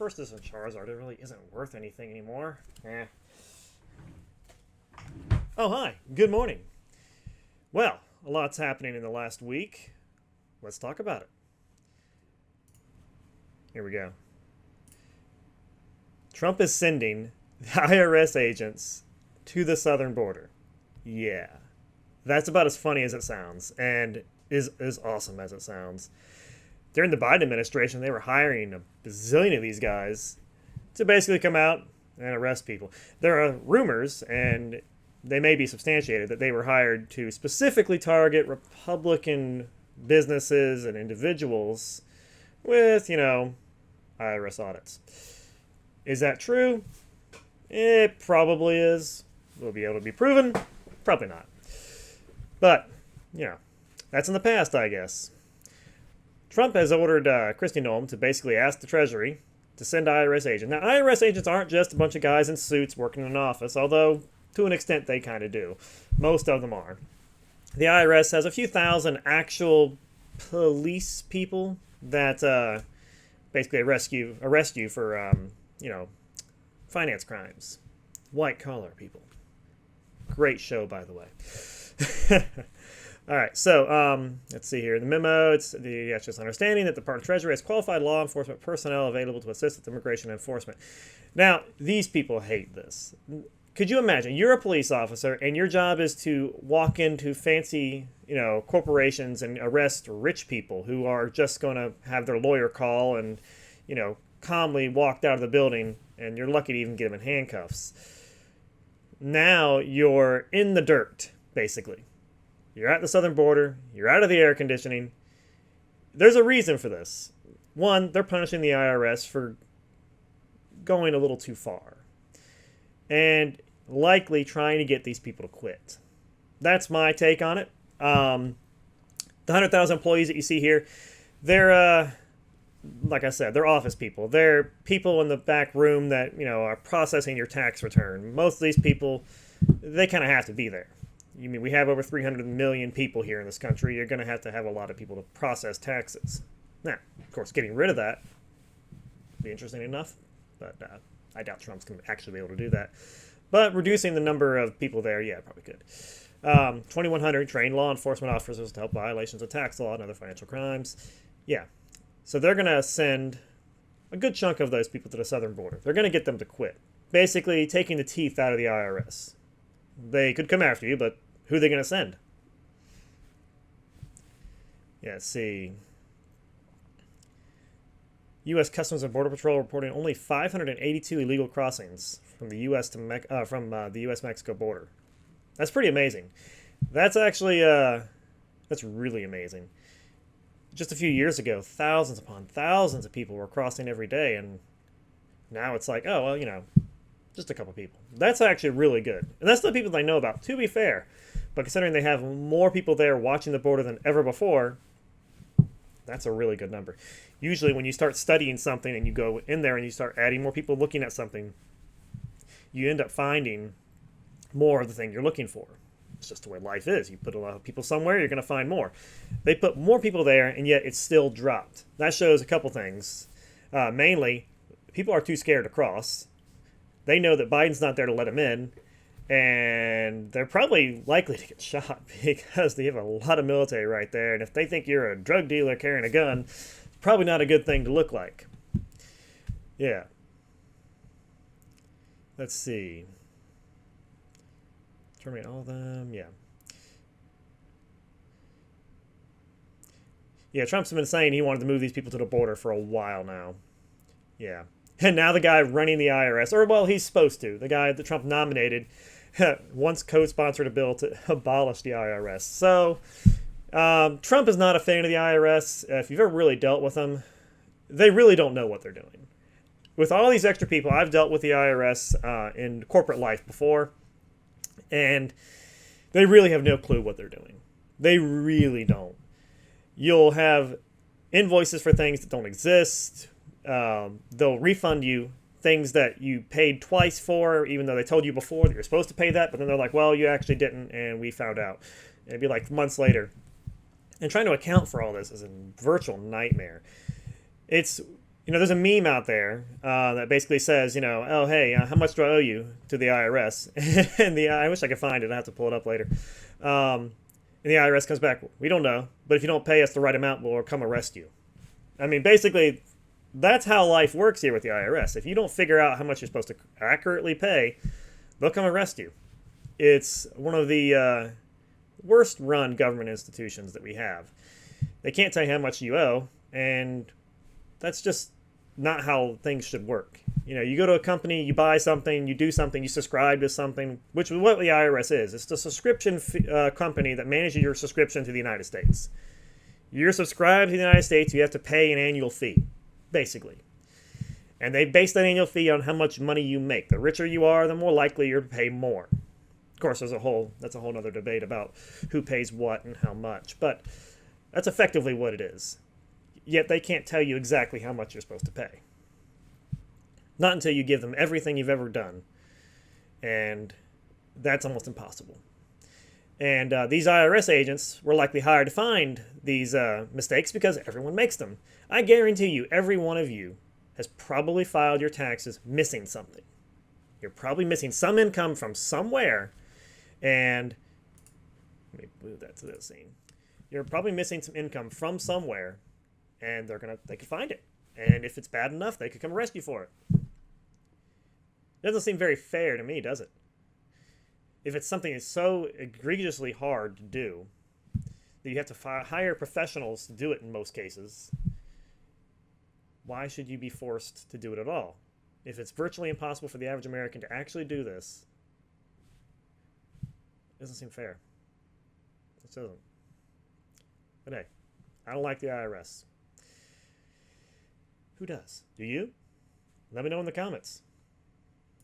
first edition Charizard, it really isn't worth anything anymore. Oh, hi. Good morning. Well, a lot's happening in the last week. Let's talk about it. Here we go. Trump is sending the IRS agents to the southern border. Yeah. That's about as funny as it sounds, and is awesome as it sounds. During the Biden administration, they were hiring a bazillion of these guys to basically come out and arrest people. There are rumors, and they may be substantiated, that they were hired to specifically target Republican businesses and individuals with, IRS audits. Is that true? It probably is. Will be able to be proven? Probably not. But, that's in the past, I guess. Trump has ordered Kristi Noem to basically ask the Treasury to send IRS agents. Now, IRS agents aren't just a bunch of guys in suits working in an office, although to an extent they kind of do. Most of them are. The IRS has a few thousand actual police people that basically arrest you for, finance crimes. White collar people. Great show, by the way. All right, so let's see here. The memo, it's just understanding that the Department of Treasury has qualified law enforcement personnel available to assist with immigration enforcement. Now, these people hate this. Could you imagine? You're a police officer, and your job is to walk into fancy, corporations and arrest rich people who are just going to have their lawyer call and, calmly walked out of the building, and you're lucky to even get them in handcuffs. Now you're in the dirt, basically. You're at the southern border. You're out of the air conditioning. There's a reason for this. One, they're punishing the IRS for going a little too far. And likely trying to get these people to quit. That's my take on it. The 100,000 employees that you see here, they're, like I said, they're office people. They're people in the back room that, are processing your tax return. Most of these people, they kind of have to be there. You mean we have over 300 million people here in this country. You're going to have a lot of people to process taxes. Now, of course, getting rid of that would be interesting enough, but I doubt Trump's going to actually be able to do that. But reducing the number of people there, yeah, probably could. 2,100 trained law enforcement officers to help violations of tax law and other financial crimes. Yeah. So they're going to send a good chunk of those people to the southern border. They're going to get them to quit. Basically taking the teeth out of the IRS. They could come after you, but who are they going to send? Yeah, let's see. U.S. Customs and Border Patrol reporting only 582 illegal crossings from the U.S. to the U.S.-Mexico border. That's pretty amazing. That's actually that's really amazing. Just a few years ago, thousands upon thousands of people were crossing every day, and now it's like, oh well, just a couple people. That's actually really good, and that's the people they know about. To be fair, but considering they have more people there watching the border than ever before, that's a really good number. Usually when you start studying something and you go in there and you start adding more people looking at something, you end up finding more of the thing you're looking for. It's just the way life is. You put a lot of people somewhere, you're going to find more. They put more people there, and yet it's still dropped. That shows a couple things. Mainly, people are too scared to cross. They know that Biden's not there to let them in, and they're probably likely to get shot because they have a lot of military right there, and if they think you're a drug dealer carrying a gun, it's probably not a good thing to look like. Yeah. Let's see. Terminate all of them. Yeah. Yeah, Trump's been saying he wanted to move these people to the border for a while now. Yeah. And now the guy running the IRS, or well, he's supposed to. The guy that Trump nominated once co-sponsored a bill to abolish the IRS. So Trump is not a fan of the IRS. If you've ever really dealt with them, they really don't know what they're doing. With all these extra people, I've dealt with the IRS in corporate life before, and they really have no clue what they're doing. They really don't. You'll have invoices for things that don't exist. They'll refund you things that you paid twice for, even though they told you before that you're supposed to pay that, but then they're like, well, you actually didn't, and we found out. And it'd be like months later. And trying to account for all this is a virtual nightmare. It's There's a meme out there that basically says, oh, hey, how much do I owe you to the IRS? And I wish I could find it. I have to pull it up later. And the IRS comes back, we don't know, but if you don't pay us the right amount, we'll come arrest you. I mean, basically, that's how life works here with the IRS. If you don't figure out how much you're supposed to accurately pay, they'll come arrest you. It's one of the worst run government institutions that we have. They can't tell you how much you owe, and that's just not how things should work. You go to a company, you buy something, you do something, you subscribe to something, which is what the IRS is. It's the subscription company that manages your subscription to the United States. You're subscribed to the United States, you have to pay an annual fee, basically. And they base that annual fee on how much money you make. The richer you are, the more likely you're to pay more. Of course, that's a whole other debate about who pays what and how much, but that's effectively what it is. Yet they can't tell you exactly how much you're supposed to pay. Not until you give them everything you've ever done. And that's almost impossible. And these IRS agents were likely hired to find these mistakes because everyone makes them. I guarantee you, every one of you has probably filed your taxes missing something. You're probably missing some income from somewhere. And let me move that to this scene. You're probably missing some income from somewhere. And they could find it. And if it's bad enough, they could come arrest you for it. It doesn't seem very fair to me, does it? If it's something that's so egregiously hard to do that you have to hire professionals to do it in most cases, why should you be forced to do it at all? If it's virtually impossible for the average American to actually do this, it doesn't seem fair. It doesn't. But hey, I don't like the IRS. Who does? Do you? Let me know in the comments.